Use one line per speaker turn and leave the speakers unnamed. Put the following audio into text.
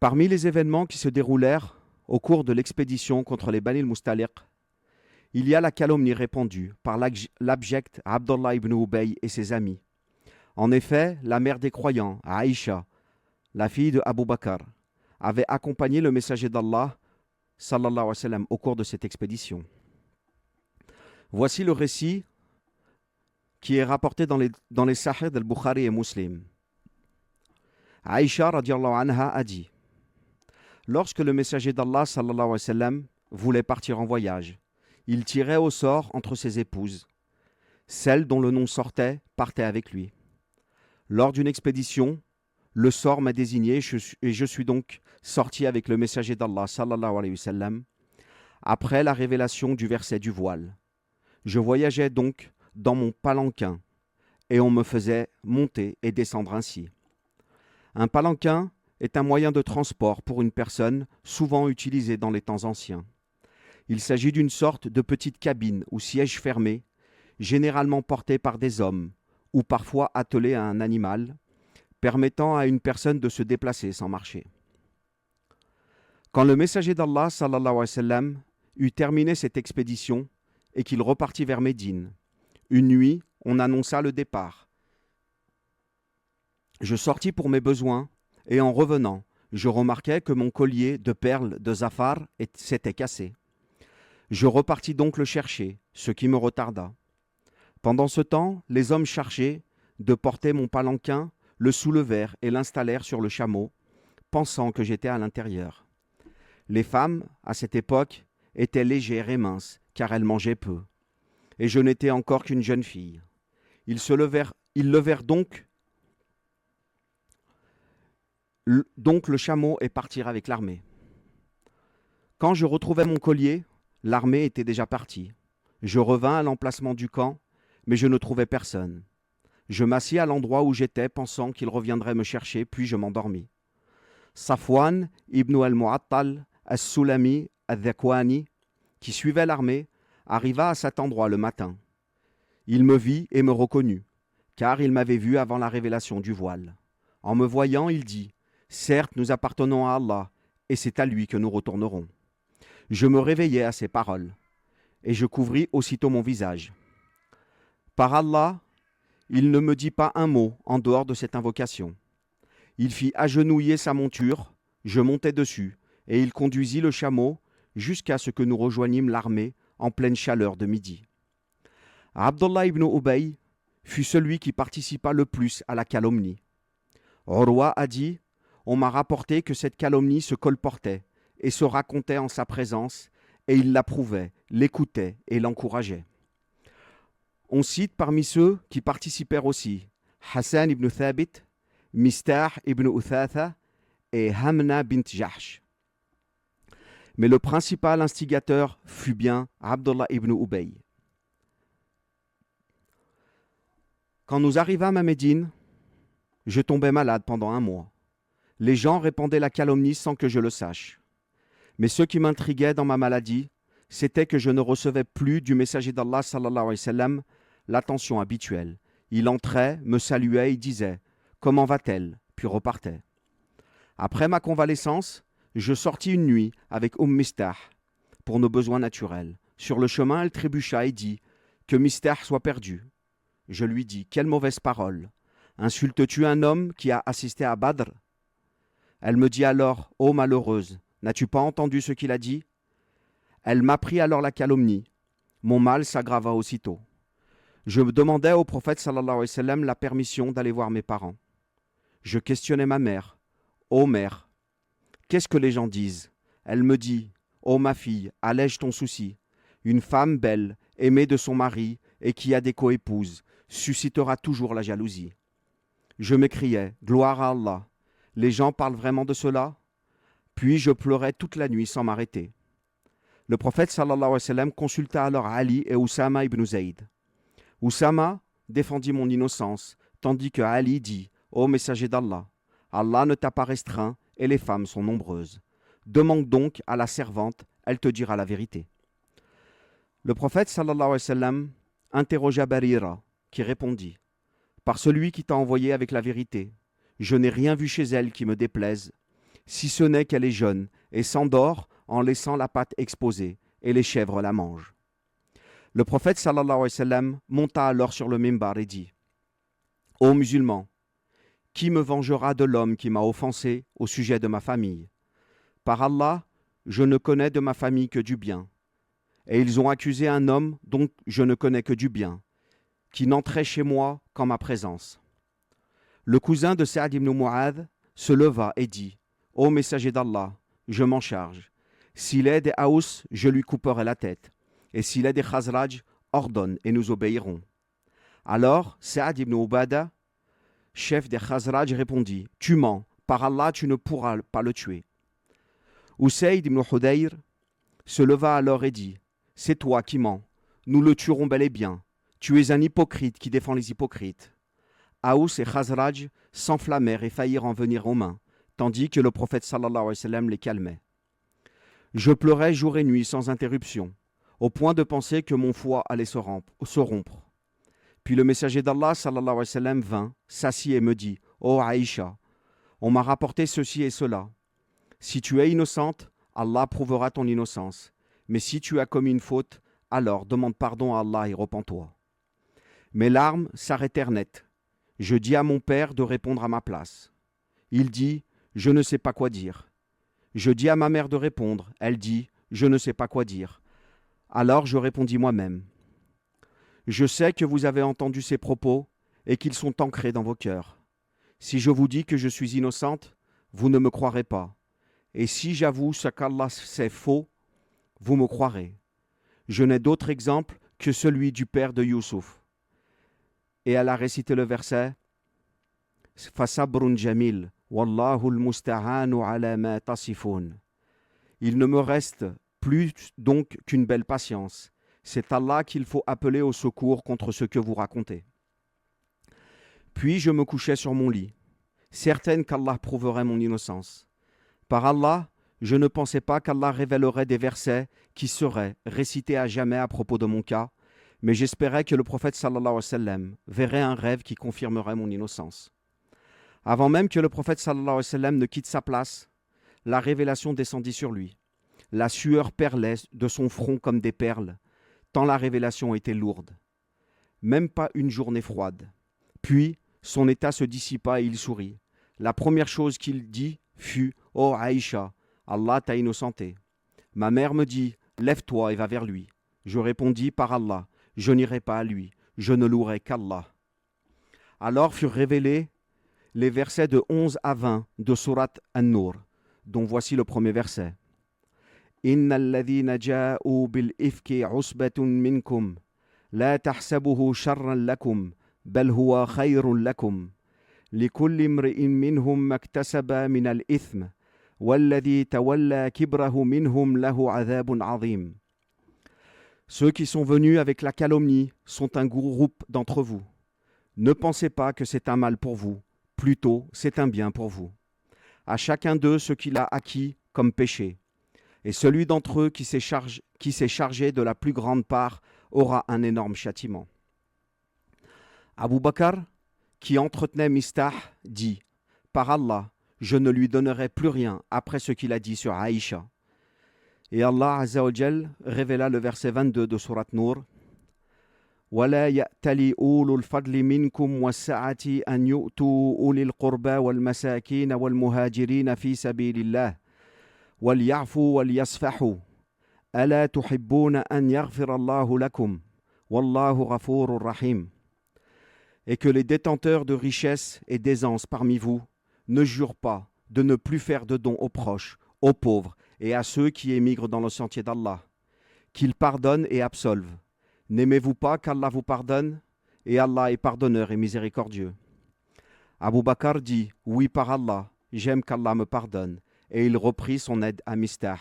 Parmi les événements qui se déroulèrent au cours de l'expédition contre les Bani al-Mustaliq, il y a la calomnie répandue par l'abject Abdullah ibn Ubay et ses amis. En effet, la mère des croyants, Aïcha, la fille de Abu Bakr, avait accompagné le messager d'Allah sallallahu alayhi wa sallam, au cours de cette expédition. Voici le récit qui est rapporté dans les Sahih d'Al-Bukhari et Muslim. Aïcha radiallahu anha a dit: lorsque le messager d'Allah sallallahu alayhi wa sallam voulait partir en voyage, il tirait au sort entre ses épouses. Celle dont le nom sortait partait avec lui. Lors d'une expédition, le sort m'a désigné et je suis donc sorti avec le messager d'Allah sallallahu alayhi wa sallam après la révélation du verset du voile. Je voyageais donc dans mon palanquin et on me faisait monter et descendre ainsi. Un palanquin est un moyen de transport pour une personne souvent utilisé dans les temps anciens. Il s'agit d'une sorte de petite cabine ou siège fermé, généralement porté par des hommes ou parfois attelé à un animal, permettant à une personne de se déplacer sans marcher. Quand le messager d'Allah sallallahu alayhi wa sallam eut terminé cette expédition et qu'il repartit vers Médine, une nuit, on annonça le départ. Je sortis pour mes besoins et en revenant, je remarquai que mon collier de perles de Zafar s'était cassé. Je repartis donc le chercher, ce qui me retarda. Pendant ce temps, les hommes chargés de porter mon palanquin le soulevèrent et l'installèrent sur le chameau, pensant que j'étais à l'intérieur. Les femmes, à cette époque, étaient légères et minces, car elles mangeaient peu. Et je n'étais encore qu'une jeune fille. Ils levèrent donc le chameau et partirent avec l'armée. Quand je retrouvai mon collier, l'armée était déjà partie. Je revins à l'emplacement du camp, mais je ne trouvais personne. Je m'assis à l'endroit où j'étais, pensant qu'il reviendrait me chercher, puis je m'endormis. Safwan ibn al-Mu'attal as-Sulami al-Dhakwani, qui suivait l'armée, arriva à cet endroit le matin. Il me vit et me reconnut, car il m'avait vu avant la révélation du voile. En me voyant, il dit: « Certes, nous appartenons à Allah, et c'est à lui que nous retournerons. » Je me réveillai à ces paroles, et je couvris aussitôt mon visage. Par Allah, il ne me dit pas un mot en dehors de cette invocation. Il fit agenouiller sa monture, je montai dessus, et il conduisit le chameau jusqu'à ce que nous rejoignîmes l'armée en pleine chaleur de midi. Abdullah ibn Ubay fut celui qui participa le plus à la calomnie. Urwa a dit: on m'a rapporté que cette calomnie se colportait et se racontait en sa présence, et il l'approuvait, l'écoutait et l'encourageait. On cite parmi ceux qui participèrent aussi Hassan ibn Thabit, Mistah ibn Uthatha et Hamna bint Jahsh. Mais le principal instigateur fut bien Abdullah ibn Ubay. Quand nous arrivâmes à Médine, je tombais malade pendant un mois. Les gens répandaient la calomnie sans que je le sache. Mais ce qui m'intriguait dans ma maladie, c'était que je ne recevais plus du messager d'Allah sallallahu alayhi wa sallam l'attention habituelle. Il entrait, me saluait et disait: « Comment va-t-elle » puis repartait. Après ma convalescence, je sortis une nuit avec Mistah pour nos besoins naturels. Sur le chemin, elle trébucha et dit: « Que Mistah soit perdu. » Je lui dis: « Quelle mauvaise parole! Insultes-tu un homme qui a assisté à Badr ?» Elle me dit alors: « Ô malheureuse, n'as-tu pas entendu ce qu'il a dit ?» Elle m'apprit alors la calomnie. Mon mal s'aggrava aussitôt. Je demandais au prophète sallallahu alayhi wa sallam la permission d'aller voir mes parents. Je questionnais ma mère: « Ô mère, qu'est-ce que les gens disent ?» Elle me dit: « Ô ma fille, allège ton souci. Une femme belle, aimée de son mari et qui a des coépouses, suscitera toujours la jalousie. » Je m'écriais: « Gloire à Allah. Les gens parlent vraiment de cela ?» Puis je pleurais toute la nuit sans m'arrêter. Le prophète sallallahu alayhi wa sallam consulta alors Ali et Oussama ibn Zayd. Oussama défendit mon innocence, tandis que Ali dit: « Ô messager d'Allah, Allah ne t'a pas restreint et les femmes sont nombreuses. Demande donc à la servante, elle te dira la vérité. » Le prophète sallallahu alayhi wa sallam interrogea Barira, qui répondit: « Par celui qui t'a envoyé avec la vérité, je n'ai rien vu chez elle qui me déplaise, si ce n'est qu'elle est jeune et s'endort en laissant la pâte exposée, et les chèvres la mangent. Le prophète sallallahu alayhi wa sallam monta alors sur le mimbar et dit : Ô musulmans, qui me vengera de l'homme qui m'a offensé au sujet de ma famille ? Par Allah, je ne connais de ma famille que du bien. Et ils ont accusé un homme dont je ne connais que du bien, qui n'entrait chez moi qu'en ma présence. Le cousin de Saad ibn Mu'adh se leva et dit : Ô messager d'Allah, je m'en charge. S'il est des Haous, je lui couperai la tête. Et s'il est des Khazraj, ordonne et nous obéirons. Alors Saad ibn Ubada, chef des Khazraj, répondit : Tu mens, par Allah tu ne pourras pas le tuer. Usayd ibn Hudayr se leva alors et dit : C'est toi qui mens, nous le tuerons bel et bien. Tu es un hypocrite qui défend les hypocrites. Haous et Khazraj s'enflammèrent et faillirent en venir aux mains, tandis que le prophète sallallahu alayhi wa sallam les calmait. Je pleurais jour et nuit sans interruption, au point de penser que mon foie allait se rompre. Puis le messager d'Allah sallallahu alayhi wa sallam vint, s'assit et me dit : Ô Aïcha, on m'a rapporté ceci et cela. Si tu es innocente, Allah prouvera ton innocence. Mais si tu as commis une faute, alors demande pardon à Allah et repens-toi. Mes larmes s'arrêtèrent net. Je dis à mon père de répondre à ma place. Il dit : Je ne sais pas quoi dire. Je dis à ma mère de répondre. Elle dit : Je ne sais pas quoi dire. Alors je répondis moi-même : Je sais que vous avez entendu ces propos et qu'ils sont ancrés dans vos cœurs. Si je vous dis que je suis innocente, vous ne me croirez pas. Et si j'avoue ce qu'Allah sait faux, vous me croirez. Je n'ai d'autre exemple que celui du père de Youssouf. Et elle a récité le verset « Fasabrun jamil, wallahu al-musta'anu ala ma tasifun » Il ne me reste plus donc qu'une belle patience. C'est Allah qu'il faut appeler au secours contre ce que vous racontez. Puis je me couchai sur mon lit, certaine qu'Allah prouverait mon innocence. Par Allah, je ne pensais pas qu'Allah révélerait des versets qui seraient récités à jamais à propos de mon cas, mais j'espérais que le prophète sallallahu alayhi wa sallam verrait un rêve qui confirmerait mon innocence. Avant même que le prophète sallallahu alayhi wa sallam ne quitte sa place, la révélation descendit sur lui. La sueur perlait de son front comme des perles, tant la révélation était lourde. Même pas une journée froide. Puis, son état se dissipa et il sourit. La première chose qu'il dit fut « Oh Aïcha, Allah t'a innocenté. » Ma mère me dit « Lève-toi et va vers lui. » Je répondis « Par Allah, je n'irai pas à lui, je ne louerai qu'Allah. » Alors furent révélés les versets de 11 à 20 de Sourate An-Nur, dont voici le premier verset. « Inna alladhina ja'u bil ifki usbatun minkum, la tahsabuhu sharran lakum, bal huwa khayrun lakum. لكل امرئ منهم ما اكتسب من الإثم والذي تولى كبره منهم له عذاب عظيم. Ceux qui sont venus avec la calomnie sont un groupe d'entre vous. Ne pensez pas que c'est un mal pour vous, plutôt c'est un bien pour vous. À chacun d'eux ce qu'il a acquis comme péché. Et celui d'entre eux qui s'est chargé de la plus grande part aura un énorme châtiment. Abu Bakr, qui entretenait Mistah, dit « Par Allah, je ne lui donnerai plus rien après ce qu'il a dit sur Aïcha. » Et Allah Azza wa Jal révéla le verset 22 de Sourate Nur « وَلَا يَأْتَلِ أُولُو الْفَضْلِ مِنْكُمْ وَالسَّعَةِ أَنْ يُؤْتُوا أُولِي الْقُرْبَى وَالْمَسَاكِينَ وَالْمُهَاجِرِينَ فِي سَبِيلِ اللَّهِ وَلْيَعْفُوا وَلْيَصْفَحُوا أَلَا تُحِبُّونَ أَنْ يَغْفِرَ اللَّهُ لَكُمْ وَاللَّهُ غَفُورٌ رَحِيمٌ. » Et que les détenteurs de richesses et d'aisance parmi vous ne jurent pas de ne plus faire de dons aux proches, aux pauvres et à ceux qui émigrent dans le sentier d'Allah, qu'ils pardonnent et absolvent. N'aimez-vous pas qu'Allah vous pardonne? Et Allah est pardonneur et miséricordieux. Abu Bakr dit « Oui, par Allah, j'aime qu'Allah me pardonne. » Et il reprit son aide à Mistah.